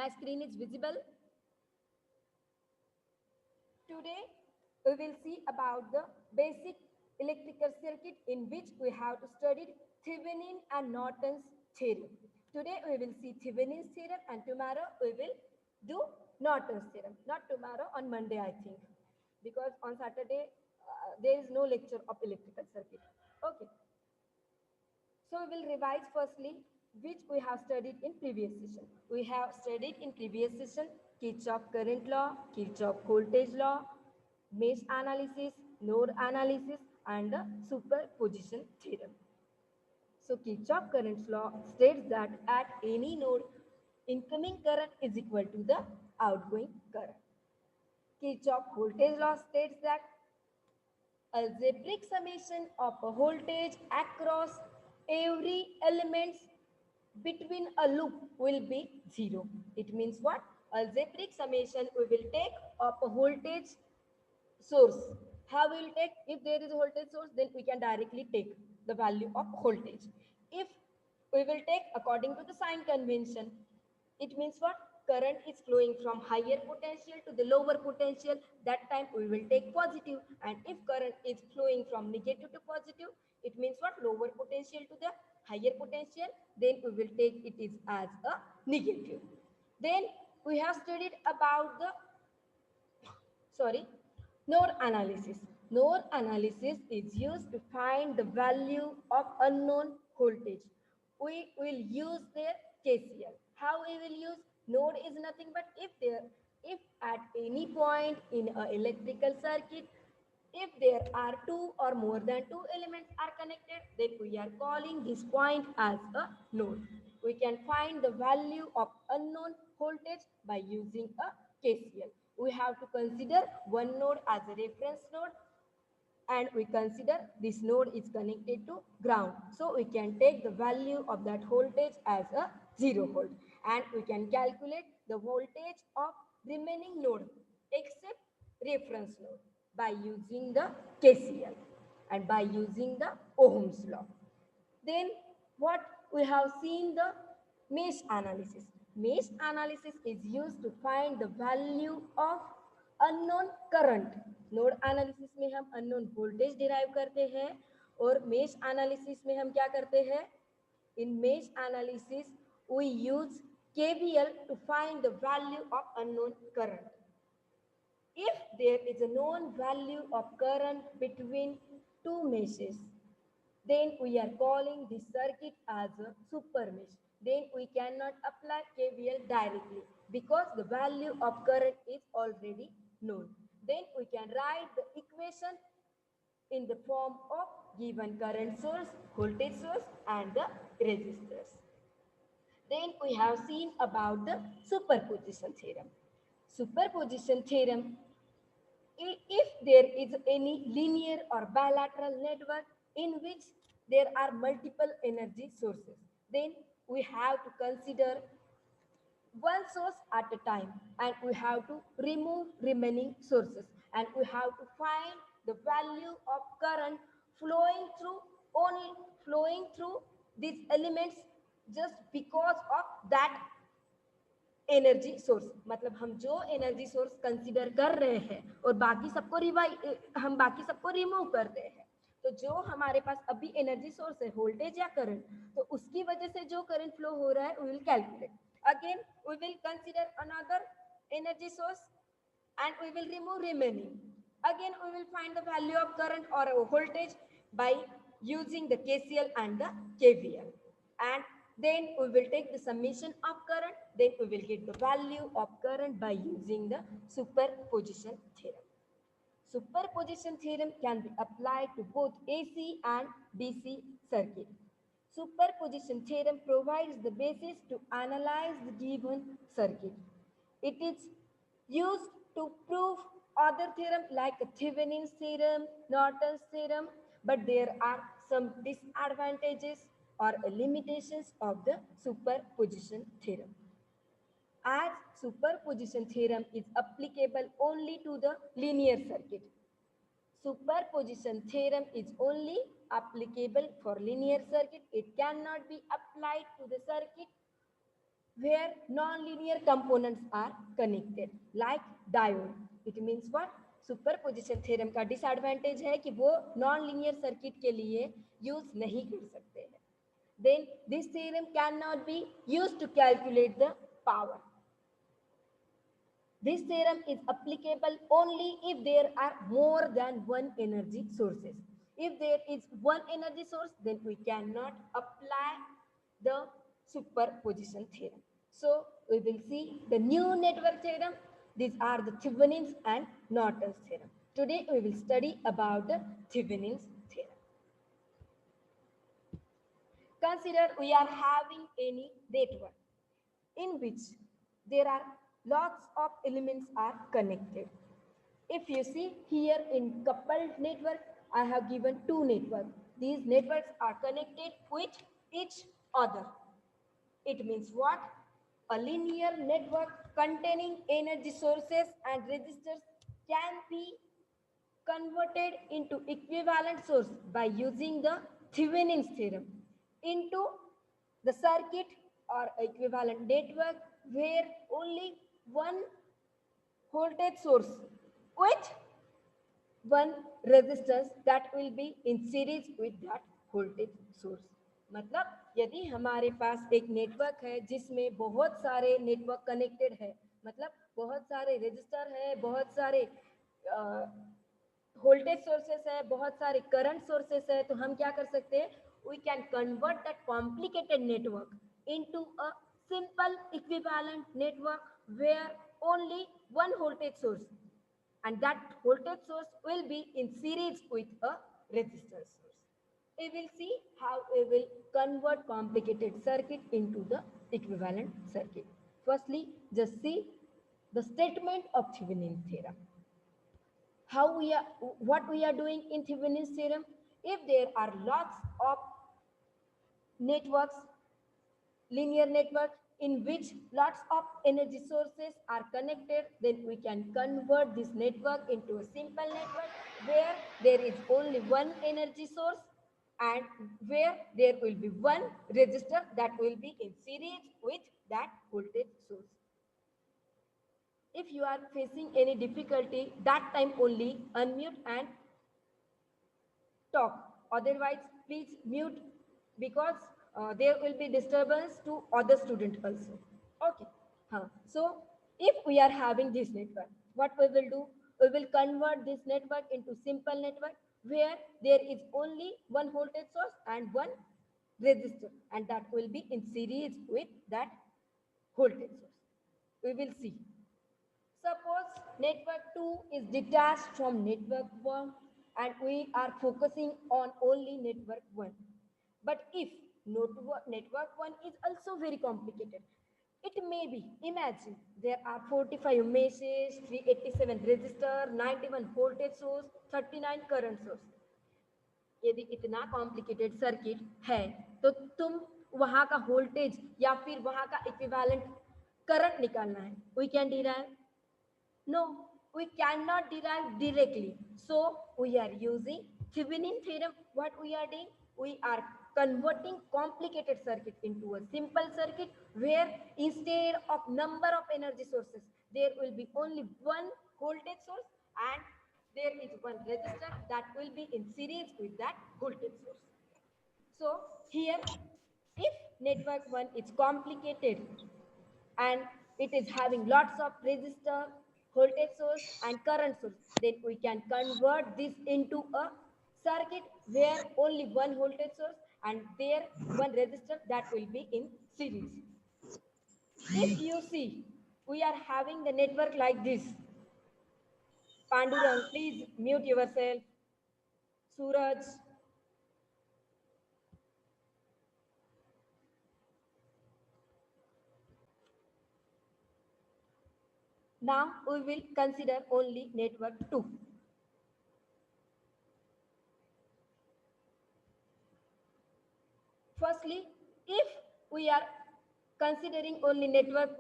My screen is visible. Today, we will see about the basic electrical circuit in which we have studied Thevenin and Norton's theorem. Today, we will see Thevenin's theorem and tomorrow we will do Norton's theorem. Not tomorrow, on Monday, I think. Because on Saturday, there is no lecture of electrical circuit. Okay. So we will revise firstly which we have studied in previous session. We have studied in previous session Kirchhoff current law, Kirchhoff voltage law, mesh analysis, node analysis and the superposition theorem. So Kirchhoff current law states that at any node, incoming current is equal to the outgoing current. Kirchhoff voltage law states that algebraic summation of a voltage across every element between a loop will be 0. It means what? Algebraic summation we will take of a voltage source. How we will take? If there is a voltage source, then we can directly take the value of voltage. If we will take according to the sign convention, it means what? Current is flowing from higher potential to the lower potential. That time we will take positive. And if current is flowing from negative to positive, It means what? Lower potential to the higher potential. Then we will take it is as a negative. Then we have studied about the node analysis. Node analysis is used to find the value of unknown voltage. We will use their KCL. How we will use? Node is nothing but if at any point in an electrical circuit, if there are two or more than two elements are connected, then we are calling this point as a node. We can find the value of unknown voltage by using a KCL. We have to consider one node as a reference node, and we consider this node is connected to ground. So we can take the value of that voltage as a 0 volt, and we can calculate the voltage of remaining node except reference node by using the KCL and by using the Ohm's law. Then what we have seen, the mesh analysis. Mesh analysis is used to find the value of unknown current. Node analysis में हम unknown voltage derive करते हैं और mesh analysis में हम क्या करते हैं? In mesh analysis, we use KVL to find the value of unknown current. If there is a known value of current between two meshes, then we are calling this circuit as a super mesh. Then we cannot apply KVL directly because the value of current is already known. Then we can write the equation in the form of given current source, voltage source and the resistors. Then we have seen about the superposition theorem. Superposition theorem, if there is any linear or bilateral network in which there are multiple energy sources, then we have to consider one source at a time and we have to remove remaining sources, and we have to find the value of current flowing through only flowing through these elements just because of that energy source. मतलब हम जो energy source consider कर रहे हैं और हम बाकी सबको रिमूव करते हैं, तो जो हमारे पास अभी एनर्जी सोर्स है, वोल्टेज या करंट, तो उसकी वजह से जो करंट फ्लो हो रहा है we will calculate. Again we will consider another energy source and we will remove remaining. Again we will find the value of current or voltage by using the KCL and the KVL, and then we will take the summation of current, then we will get the value of current by using the superposition theorem. Superposition theorem can be applied to both AC and DC circuit. Superposition theorem provides the basis to analyze the given circuit. It is used to prove other theorem like Thevenin's theorem, Norton's theorem, but there are some disadvantages or limitations of the superposition theorem. As superposition theorem is applicable only to the linear circuit. Superposition theorem is only applicable for linear circuit. It cannot be applied to the circuit where non-linear components are connected like diode. It means what? Superposition theorem का disadvantage है कि वो non linear circuit के लिए use नहीं कर सकते हैं. Then this theorem cannot be used to calculate the power. This theorem is applicable only if there are more than one energy sources. If there is one energy source, then we cannot apply the superposition theorem. So we will see the new network theorem. These are the Thevenin's and Norton's theorem. Today we will study about the Thevenin's theorem. Consider we are having any network in which there are lots of elements are connected. If you see here in coupled network, I have given two networks. These networks are connected with each other. It means what? A linear network containing energy sources and resistors can be converted into equivalent source by using the Thevenin's theorem into the circuit or equivalent network where only one voltage source with one resistance that will be in series with that voltage source. मतलब यदि हमारे पास एक network है जिसमें बहुत सारे network connected है, मतलब बहुत सारे रजिस्टर है, बहुत सारे वोल्टेज सोर्सेस है, बहुत सारे करंट सोर्सेस है, तो हम क्या कर सकते हैं, we can convert that complicated network into a simple equivalent network where only one voltage source, and that voltage source will be in series with a resistor source. We will see how we will convert complicated circuit into the equivalent circuit. Firstly, just see the statement of Thevenin's theorem. How we are, what we are doing in Thevenin's theorem? If there are lots of networks, linear network in which lots of energy sources are connected, then we can convert this network into a simple network where there is only one energy source and where there will be one resistor that will be in series with that voltage source. If you are facing any difficulty, that time only unmute and talk. Otherwise, please mute because there will be disturbance to other student also. Okay. So, if we are having this network, what we will do? We will convert this network into simple network where there is only one voltage source and one resistor, and that will be in series with that voltage source. We will see. Suppose network 2 is detached from network 1 and we are focusing on only network 1. But if network 1 is also very complicated, it may be, imagine, there are 45 meshes, 387 resistor, 91 voltage source, 39 current source. यदि इतना complicated circuit है तो तुम वहां का voltage या फिर वहां का इक्विवेलेंट करंट निकालना है, we can derive? No, we cannot derive directly. So we are using Thevenin theorem. What we are doing? We are converting complicated circuit into a simple circuit where instead of number of energy sources, there will be only one voltage source and there is one resistor that will be in series with that voltage source. So here, if network 1 is complicated and it is having lots of resistor, voltage source and current source, then we can convert this into a circuit where only one voltage source and there one resistor that will be in series. If you see, we are having the network like this. Pandurang, please mute yourself. Suraj. Now we will consider only network 2. Firstly, if we are considering only network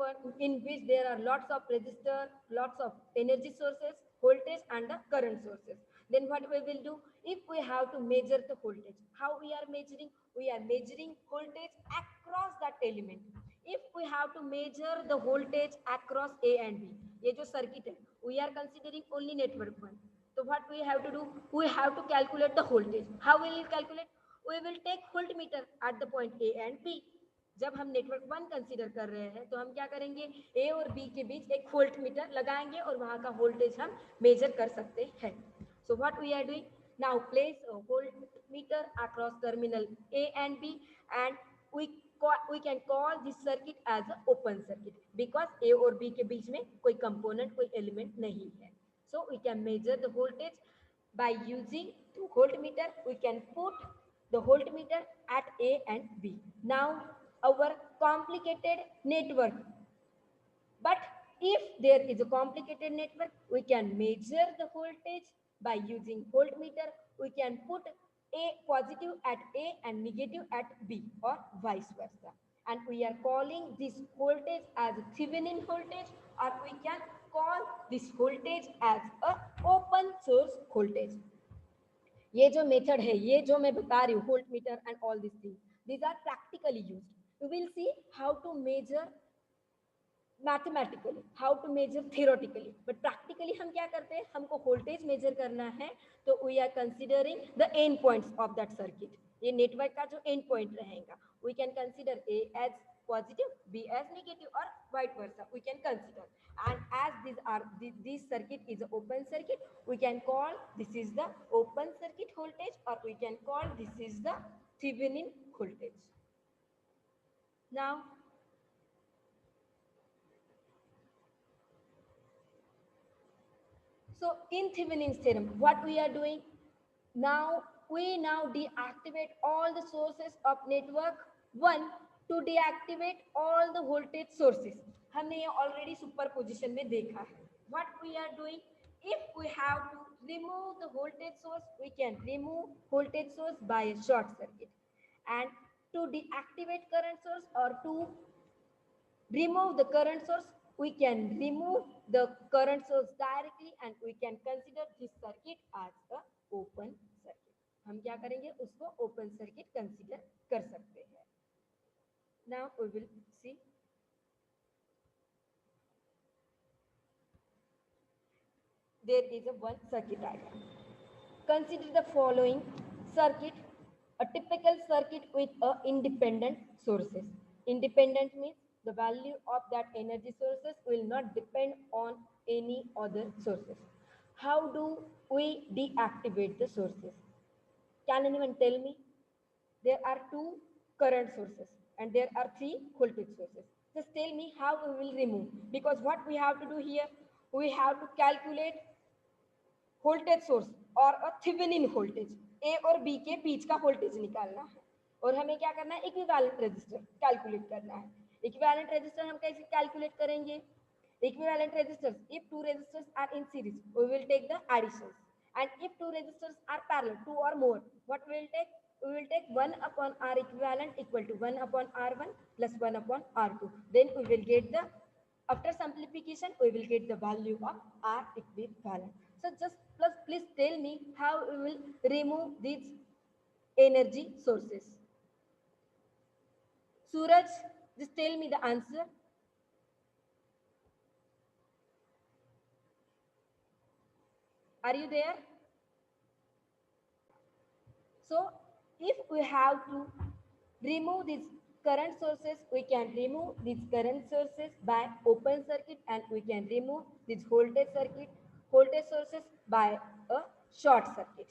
in which there are lots of resistor, lots of energy sources, voltage and the current sources, then what we will do? If we have to measure the voltage, how we are measuring? We are measuring voltage across that element. If we have to measure the voltage across A and B, ये जो circuit है, we are considering only network 1. So what we have to do? We have to calculate the voltage. How will we calculate? We will take voltmeter at the point A and B. जब हम network 1 consider कर रहे हैं तो हम क्या करेंगे, ए और बी के बीच एक वोल्ट मीटर लगाएंगे और वहां का वोल्टेज हम मेजर कर सकते हैं. So what we are doing now, place a voltmeter across terminal A and B and we can call this circuit as a open circuit because A और B के बीच में कोई component, कोई element नहीं है. So we can measure the voltage by using the voltmeter. We can put the voltmeter at A and B. Now our complicated network. But if there is a complicated network, we can measure the voltage by using voltmeter. We can put A positive at A and negative at B or vice versa. And we are calling this voltage as Thevenin voltage, or we can call this voltage as a open source voltage. ये जो method है, ये जो मैं बता रही हूँ, voltmeter and all these things, these are practically used. We will see how to measure mathematically, how to measure theoretically, but practically हम क्या करते हैं, हमको voltage measure करना है, तो we are considering the end points of that circuit. ये network का जो एंड पॉइंट रहेगा. We can consider A as positive, B as negative, or vice versa. We can consider. And as this circuit is an open circuit, we can call this is the open circuit voltage, or we can call this is the Thevenin voltage. Now, so in Thevenin's theorem, what we are doing now, we now deactivate all the sources of network 1 to deactivate all the voltage sources. हमने ये already superposition में देखा है. What we are doing, if we have to remove the voltage source, we can remove voltage source by a short circuit. And to deactivate current source or to remove the current source, we can remove the current source directly and we can consider this circuit as a open circuit. हम क्या करेंगे, उसको open circuit consider कर सकते हैं. Now we will see. There is a one circuit diagram. Consider the following circuit, a typical circuit with a independent sources. Independent means the value of that energy sources will not depend on any other sources. How do we deactivate the sources? Can anyone tell me? There are two current sources and there are three voltage sources. Just tell me how we will remove. Because what we have to do here, we have to calculate voltage source और Thevenin voltage, ए और B के बीच का voltage निकालना है. और हमें क्या करना है, इक्विवेलेंट रेजिस्टर कैलकुलेट करना है. इक्विवेलेंट रेजिस्टर हम कैसे कैलकुलेट करेंगे? Equivalent resistors, if two resistors are in series we will take the additions, and if two resistors are parallel, two or more, what we will take? We will take 1 upon R equivalent equal to 1 upon R1 plus 1 upon R2. Then we will get the, after simplification, we will get the value of R equivalent. So just please tell me how we will remove these energy sources. Suraj, just tell me the answer. Are you there? So if we have to remove these current sources, we can remove these current sources by open circuit, and we can remove these voltage sources by a short circuit.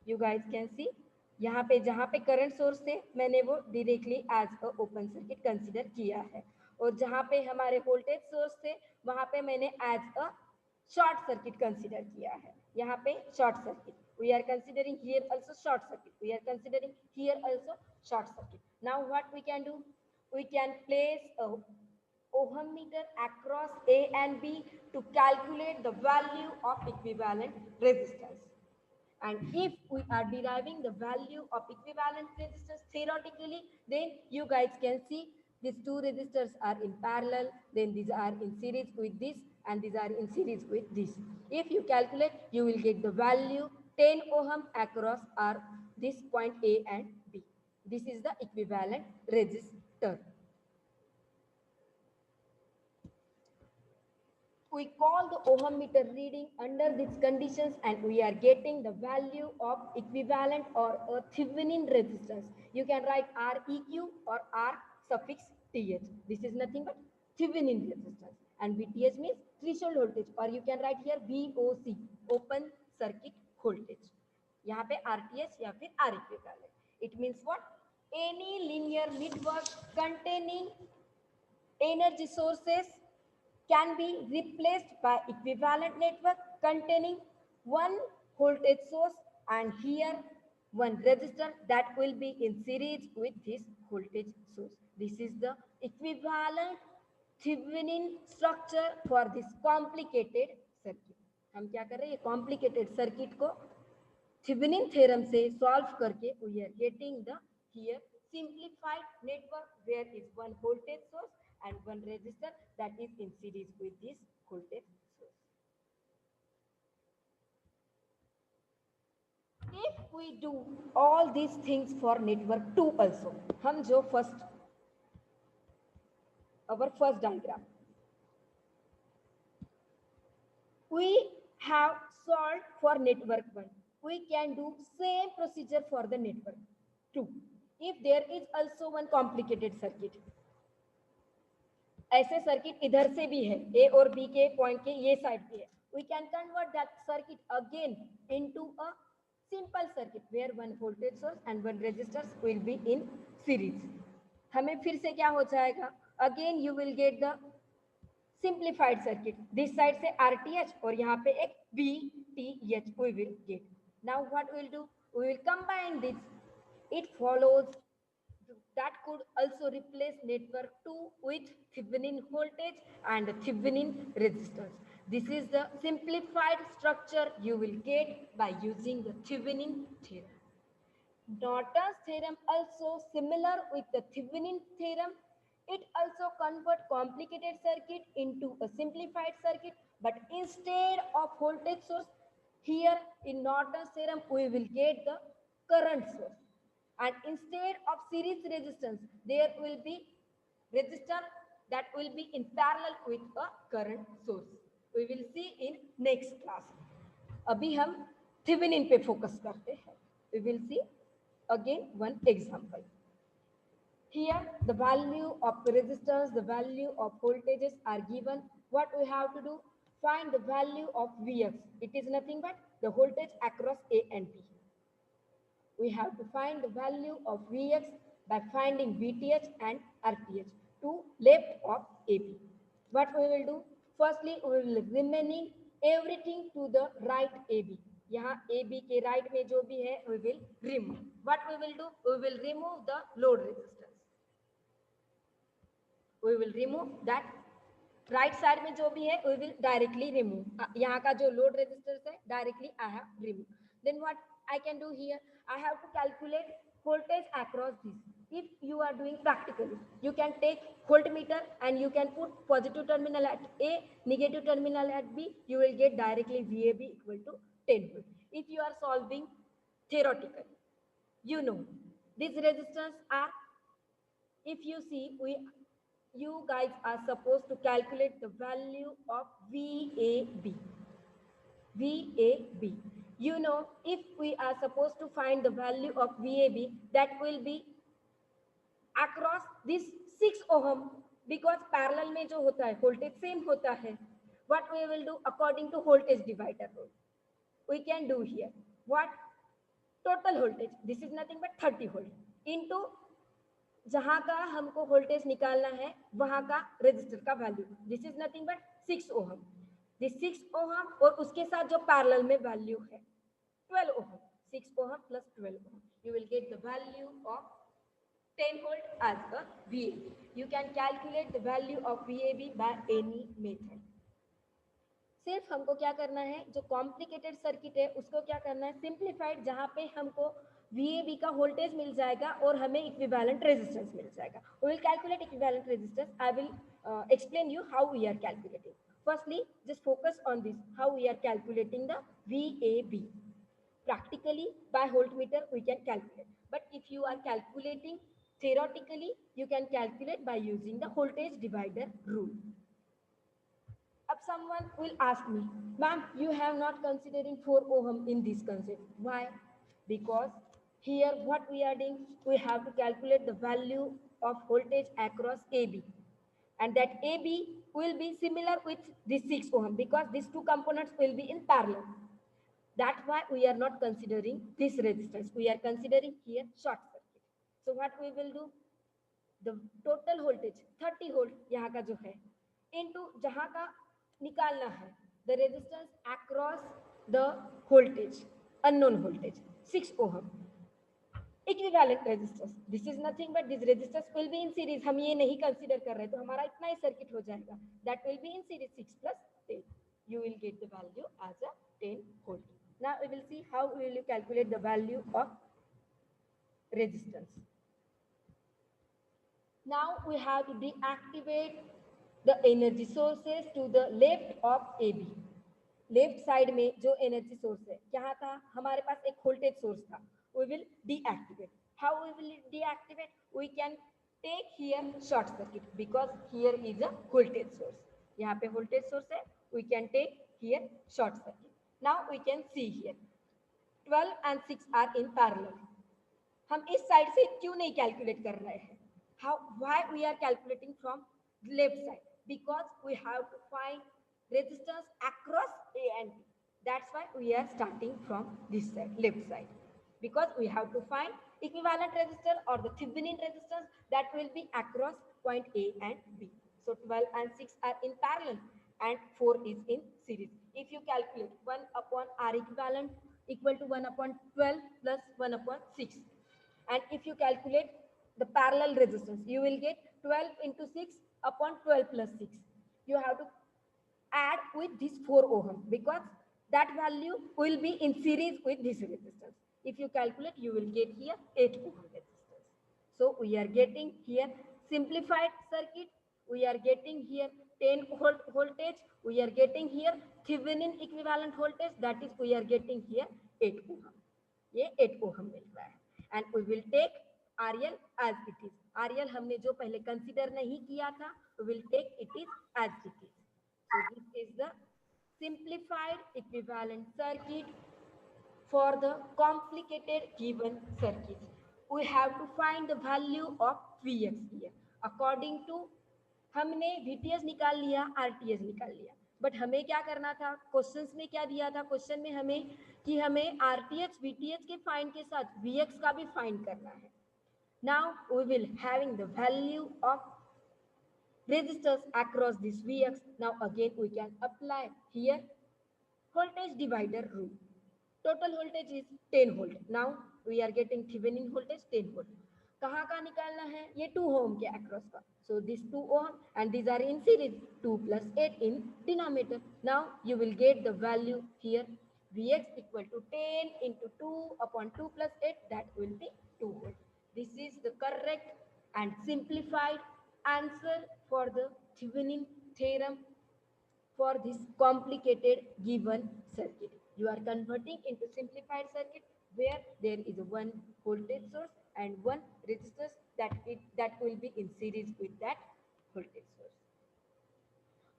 You guys can see, यहाँ पे जहाँ पे current source थे मैंने वो directly as a open circuit consider किया है, और जहाँ पे हमारे वोल्टेज सोर्स थे वहाँ पे मैंने as a short circuit consider किया है. यहाँ पे short circuit, we are considering here also short circuit, we are considering here also short circuit. Now what we can do, we can place a ohm meter across A and B to calculate the value of equivalent resistance. And if we are deriving the value of equivalent resistance theoretically, then you guys can see these two resistors are in parallel, then these are in series with this, and these are in series with this. If you calculate, you will get the value 10 ohm across R, this point A and B. This is the equivalent resistor. We call the ohm meter reading under these conditions and we are getting the value of equivalent or a Thevenin resistance. You can write Req or R suffix TH. This is nothing but Thevenin resistance, and VTH means threshold voltage, or you can write here VOC, open circuit voltage. यहाँ पे RTH या फिर R equivalent. It means what? Any linear network containing energy sources can be replaced by equivalent network containing one voltage source and here one resistor that will be in series with this voltage source. This is the equivalent Thevenin structure for this complicated circuit. हम क्या कर रहे हैं, complicated circuit को Thevenin theorem से solve करके we are getting the here simplified network. There is one voltage source and one resistor that is in series with this voltage source. If we do all these things for network 2 also, हम जो our first diagram, we have solved for network 1. we can do same procedure for the network too. If there is also one complicated circuit, ऐसे circuit इधर से भी है, ए और B के point के ये साइड पे है, we can convert that circuit again into a simple circuit where one voltage source and one resistors will be in series. हमें फिर से क्या हो जाएगा, again you will get the simplified circuit. This side से RTH और यहाँ पे एक VTH we will get. Now what we will do? We will combine this. It follows that could also replace network 2 with Thevenin voltage and Thevenin resistance. This is the simplified structure you will get by using the Thevenin theorem. Norton's theorem also similar with the Thevenin theorem. It also converts complicated circuit into a simplified circuit, but instead of voltage source, here in Norton's theorem we will get the current source. And instead of series resistance, there will be resistor that will be in parallel with a current source. We will see in next class. अभी हम Thevenin पे focus करते हैं. We will see again one example. Here the value of the resistors, the value of voltages are given. What we have to do? Find the value of Vx. It is nothing but the voltage across A and B. We have to find the value of Vx by finding Vth and Rth to left of AB. What we will do? Firstly, we will remaining everything to the right AB. यहाँ AB के right में जो भी है, we will remove. What we will do? We will remove the load resistance. We will remove that. Right side में जो भी है, we will directly remove. यहाँ का जो load resistance है, directly I have removed. Then what I can do here? I have to calculate voltage across this. If you are doing practically, you can take voltmeter and you can put positive terminal at A, negative terminal at B. You will get directly VAB equal to 10 volt. If you are solving theoretically, you know these resistors are. If you see, you guys are supposed to calculate the value of VAB. VAB. You know, if we are supposed to find the value of VAB, that will be across this 6 ohm, because parallel में जो होता है voltage same होता है. What we will do according to voltage divider rule? We can do here. What? Total voltage. This is nothing but 30 volt into जहां का हमको voltage निकालना है वहां का रेजिस्टर का value. This is nothing but 6 ohm. This 6 ohm और उसके साथ जो पैरेलल में वैल्यू है 12 ohm. 6 ohm plus 12 ohm. You will get the value of 10 volt as a VAB. You can calculate the value of VAB by any method. सिर्फ हमको क्या करना है, जो कॉम्प्लिकेटेड सर्किट है उसको क्या करना है, सिंप्लीफाइड, जहाँ पे हमको VAB का वोल्टेज मिल जाएगा और हमें इक्विवेलेंट रेजिस्टेंस मिल जाएगा. We will calculate equivalent resistance. I will explain you how we are calculating. Firstly, just focus on this, how we are calculating the VAB. Practically, by voltmeter we can calculate. But if you are calculating theoretically, you can calculate by using the voltage divider rule. अब someone will ask me, ma'am, you have not considering 4 ohm in this concept. Why? Because here what we are doing, we have to calculate the value of voltage across AB, and that AB will be similar with this 6 ohm because these two components will be in parallel. That's why we are not considering this resistance. We are considering here short circuit. So what we will do, the total voltage 30 volt यहाँ का जो है into जहाँ का निकालना है the resistance across the voltage, unknown voltage 6 ohm. Equivalent resistance, this is nothing but this resistance will be in series. हम ये नहीं consider कर रहे तो हमारा इतना ही circuit हो जाएगा. That will be in series 6 plus 10. You will get the value as a 10 volt. Now we will see how we will calculate the value of resistance. Now we have to deactivate the energy sources to the left of AB. Left side में जो energy source है क्या था, हमारे पास एक voltage source था. We will deactivate. How we will deactivate? We can take here short circuit because here is a voltage source. यहाँ पे voltage source है. We can take here short circuit. Now we can see here. 12 and 6 are in parallel. हम इस side से क्यों नहीं calculate कर रहे हैं? How why we are calculating from left side? Because we have to find resistance across A and B. That's why we are starting from this side, left side, because we have to find equivalent resistor or the Thevenin resistance that will be across point A and B. So 12 and 6 are in parallel and 4 is in series. If you calculate 1 upon R equivalent equal to 1 upon 12 plus 1 upon 6, and if you calculate the parallel resistance, you will get 12 into 6 upon 12 plus 6. You have to add with this 4 ohm because that value will be in series with this resistance. If you calculate, you will get here 8 ohm resistance. So we are getting here simplified circuit. We are getting here 10 volt voltage. We are getting here Thevenin equivalent voltage. That is, we are getting here 8 ohm. ये 8 ohm मिल रहा है and we will take RL as it is. RL हमने जो पहले consider नहीं किया था, we will take it is as it is. So this is the simplified equivalent circuit for the complicated given circuit. We have to find the value of Vx here. According to हमने VTS निकाल लिया, RTS निकाल लिया, but हमें क्या करना था? Questions में क्या दिया था? क्वेश्चन में हमें कि हमें RTH VTH के फाइंड के साथ Vx का भी फाइंड करना है. Now we will having the value of resistors across this Vx. Now again we can apply here voltage divider rule. Total voltage is 10 volt. Now we are getting Thevenin voltage 10 volt. कहाँ का निकालना है? ये 2 ohm के across का. So this 2 ohm and these are in series. 2 plus 8 in denominator. Now you will get the value here. Vx equal to 10 into 2 upon 2 plus 8. That will be 2 volt. This is the correct and simplified answer for the Thevenin theorem for this complicated given circuit. You are converting into simplified circuit where there is one voltage source and one resistor that will be in series with that voltage source.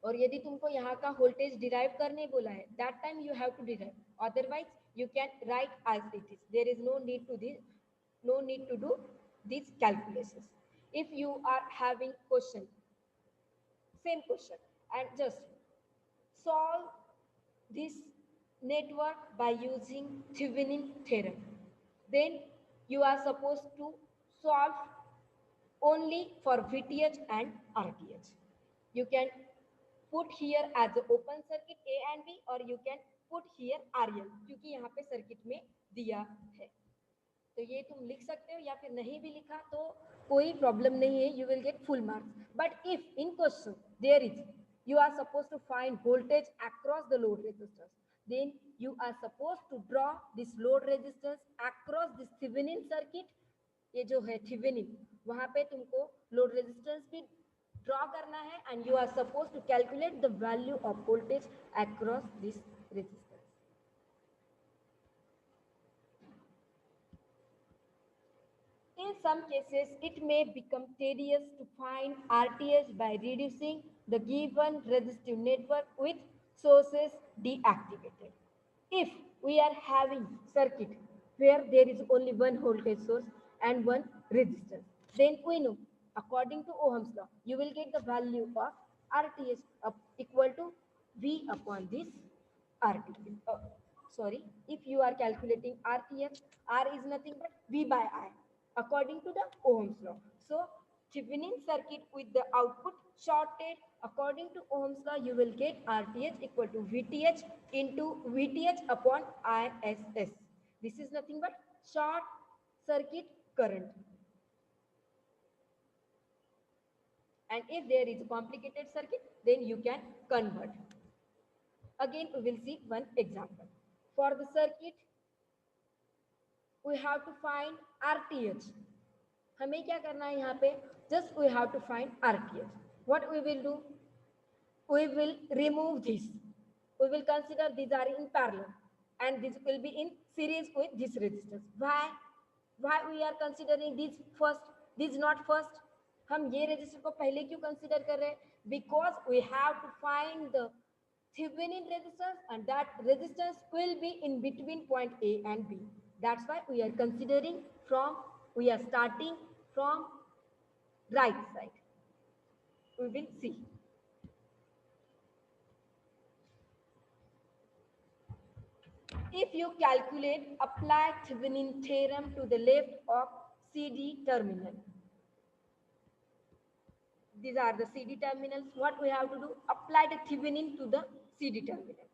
और यदि तुमको यहाँ का voltage derive करने बोला है, that time you have to derive. Otherwise, you can write as it is. There is no need to do these calculations. If you are having question, same question, and just solve this network by using Thevenin theorem. Then you are supposed to solve only for VTH and RTH. You can put here as an open circuit A and B, or you can put here RL क्योंकि यहाँ पे circuit में दिया है. तो ये तुम लिख सकते हो या फिर नहीं भी लिखा तो कोई प्रॉब्लम नहीं है, you will get full marks. But if in question there is you are supposed to find voltage across the load resistors, then you are supposed to draw this load resistance across this Thevenin circuit. ये जो है Thevenin, वहां पे तुमको load resistance भी draw करना है and you are supposed to calculate the value of voltage across this resistance. In some cases, it may become tedious to find RTH by reducing the given resistive network with sources deactivated. If we are having circuit where there is only one voltage source and one resistance, then we know according to Ohm's law, you will get the value of RTH equal to V upon this RTH. If you are calculating RTH, R is nothing but V by I according to the Ohm's law. So Thevenin circuit with the output shorted, according to Ohm's law, you will get RTH equal to VTH into VTH upon ISS. This is nothing but short circuit current. And if there is a complicated circuit, then you can convert. Again, we will see one example. For the circuit, we have to find RTH. हमें क्या करना है यहाँ पे? Just we have to find RTH. What we will do? We will remove this. We will consider these are in parallel and this will be in series with this resistance. Why? Why we are considering this first? This not first. हम ये resistor को पहले क्यों consider कर रहे हैं? Because we have to find the Thevenin resistance, and that resistance will be in between point A and B. That's why we are considering from, we are starting from right side. We will see. If you calculate, apply Thevenin theorem to the left of CD terminal. These are the CD terminals. What we have to do? Apply the Thevenin to the CD terminal.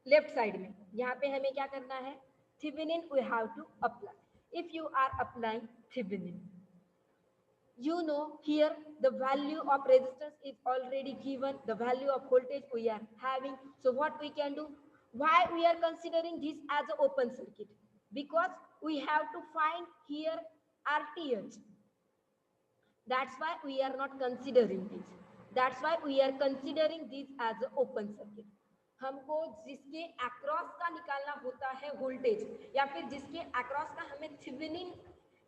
Left side में यहाँ पे हमें क्या करना है? Thevenin we have to apply. If you are applying Thevenin, you know here the value of resistance is already given, the value of voltage we are having. So what we can do? Why we are considering this as an open circuit? Because we have to find here RTH. That's why we are not considering this. That's why we are considering this as an open circuit. हमको जिसके across का निकालना होता है voltage, या फिर जिसके across का हमें थेवेनिन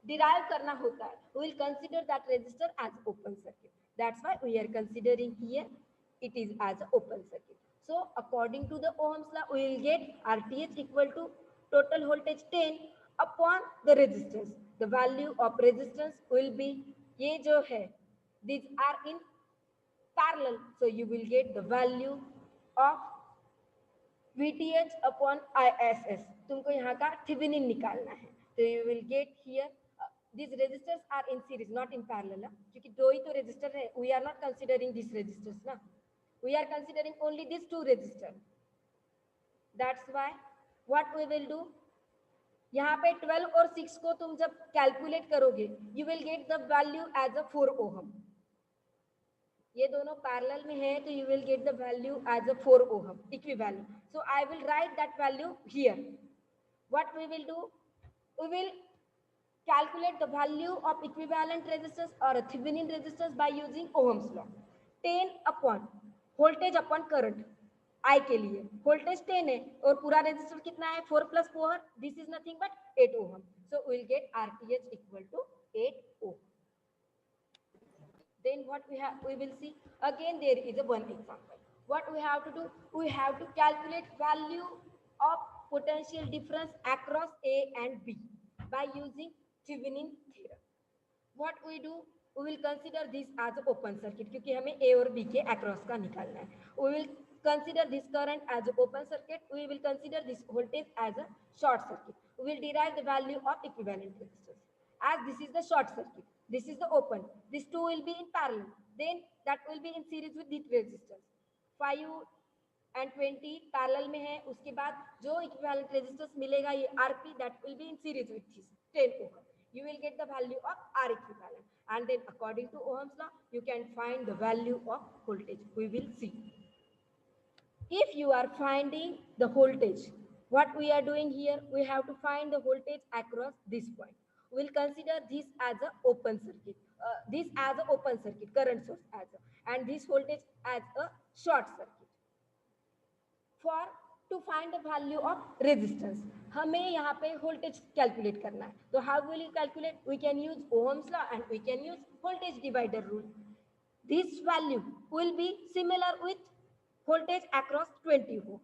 डिराइव करना होता है, we will consider that resistor as open circuit. That's why we are considering here it is as an open circuit. So according to the Ohm's law, we will get RTH equal to total voltage 10 upon the resistance. The value of resistance will be, ये जो है, these are in parallel, so you will get the value of VTH upon ISS. तुमको यहाँ का Thevenin निकालना है, तो you will get here these resistors are in series, not in parallel. क्योंकि दो ही तो resistor है, we are not considering these resistors ना, we are considering only these two resistors. That's why what we will do, यहाँ पे 12 और 6 को तुम जब कैलकुलेट करोगे, you will get the value as a 4 ohm. ये दोनों पैरेलल में है, तो you will get the value as a 4 ohm equivalent. So I will write that value here. What we will do, we will calculate the value of equivalent resistance or a Thevenin resistance by using Ohm's law. 10 upon voltage upon current. I के लिए voltage 10 है और पूरा resistance कितना है? 4 plus 4, this is nothing but 8 ohm. So we will get RTH equal to 8 ohm. Then what we will see again, there is a one example. What we have to do, we have to calculate value of potential difference across A and B by using Thevenin theorem. What we do, we will consider this as an open circuit क्योंकि हमें A और B के across का निकालना है. We will consider this current as an open circuit. We will consider this voltage as a short circuit. We will derive the value of equivalent resistance. As this is the short circuit, this is the open, these two will be in parallel, then that will be in series with this resistance. 5 and 20 parallel में है, उसके बाद जो equivalent resistance मिलेगा ये RP, that will be in series with this 10 ohm. You will get the value of R equivalent, and then according to Ohm's law you can find the value of voltage. We will see. If you are finding the voltage, what we are doing here, we have to find the voltage across this point. We will consider this as an open circuit, this as an open circuit, current source as a, and this voltage as a short circuit. For to find the value of resistance, हमें यहाँ पे voltage calculate करना है. तो how will you calculate? We can use Ohm's law and we can use voltage divider rule. This value will be similar with voltage across 20 ohm.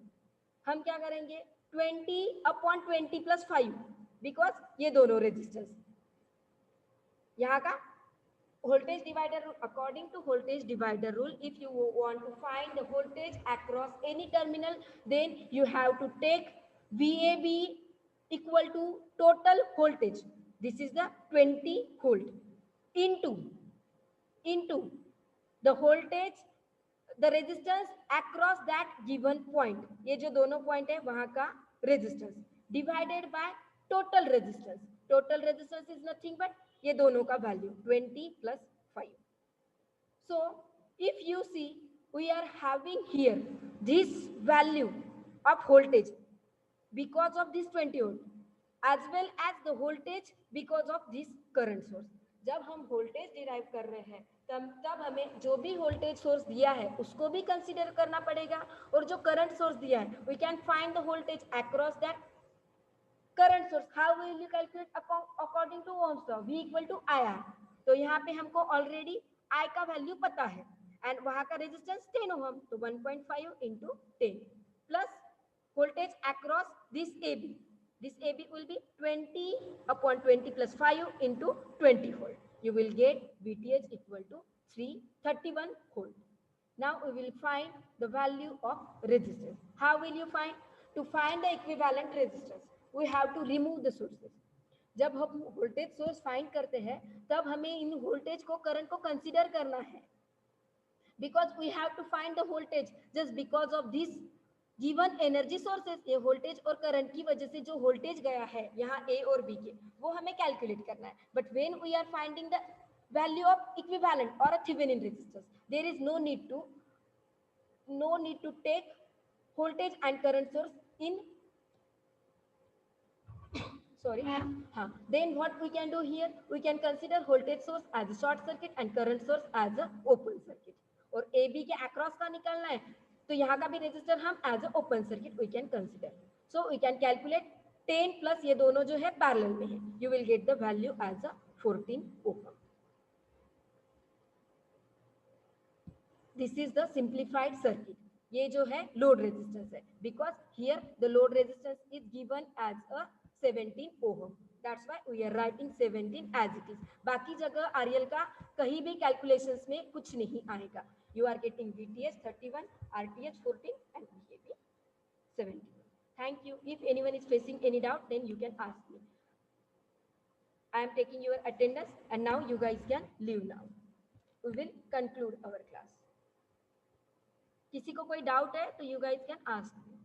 हम क्या करेंगे? 20 upon 20 plus 5, because ये दोनों resistors. यहाँ का voltage divider rule, according to voltage divider rule, if you want to find the voltage across any terminal, then you have to take VAB equal to total voltage. This is the 20 volt into the voltage, the resistance across that given point. ये जो दोनों point है वहाँ का resistance divided by total resistance. Total resistance is nothing but ये दोनों का value 20 plus 5. So if you see, we are having here this value of voltage because of this 20 ohm, as well as the voltage because of this current source. जब हम voltage derive कर रहे हैं तब हमें जो भी voltage source दिया है उसको भी consider करना पड़ेगा, और जो current source दिया है, we can find the voltage across that current source. How will you calculate? According to Ohm's law, V equal to IR. तो यहाँ पे हमको already I का value पता है, एंड वहां का रेजिस्टेंस 10 ओहम, तो 1.5 into 10 plus voltage across this AB. This AB will be 20 upon 20 plus 5 into 20 volt. You will get VTH equal to 331 volt. Now we will find the value of resistance. How will you find? To find the equivalent resistance, we have to remove the sources. जब हम voltage source find करते हैं तब हमें इन voltage को current को consider करना है, because we have to find the voltage just because of this given energy sources. ये वोल्टेज और करंट की वजह से जो वोल्टेज गया है यहाँ A और B के, वो हमें कैलकुलेट करना है. But when we are finding the value of equivalent or a Thevenin resistance, there is no need to take voltage and current source in sorry then what we can do here, we can consider voltage source as a short circuit and current source as a open circuit. और AB के across का निकालना है तो यहाँ का भी resistor हम as a open circuit we can consider. So we can calculate 10 plus ये दोनों जो है parallel में है, you will get the value as a 14 ohm. This is the simplified circuit. ये जो है load resistance है, because here the load resistance is given as a 17 ohm. That's why we are writing 17 as it is. बाकी जगह RL का कहीं भी calculations में कुछ नहीं आएगा. You are getting VTH 31, RTH 14 and VAB 17. Thank you. If anyone is facing any doubt, then you can ask me. I am taking your attendance and now you guys can leave now. We will conclude our class. किसी को कोई doubt है तो you guys can ask me.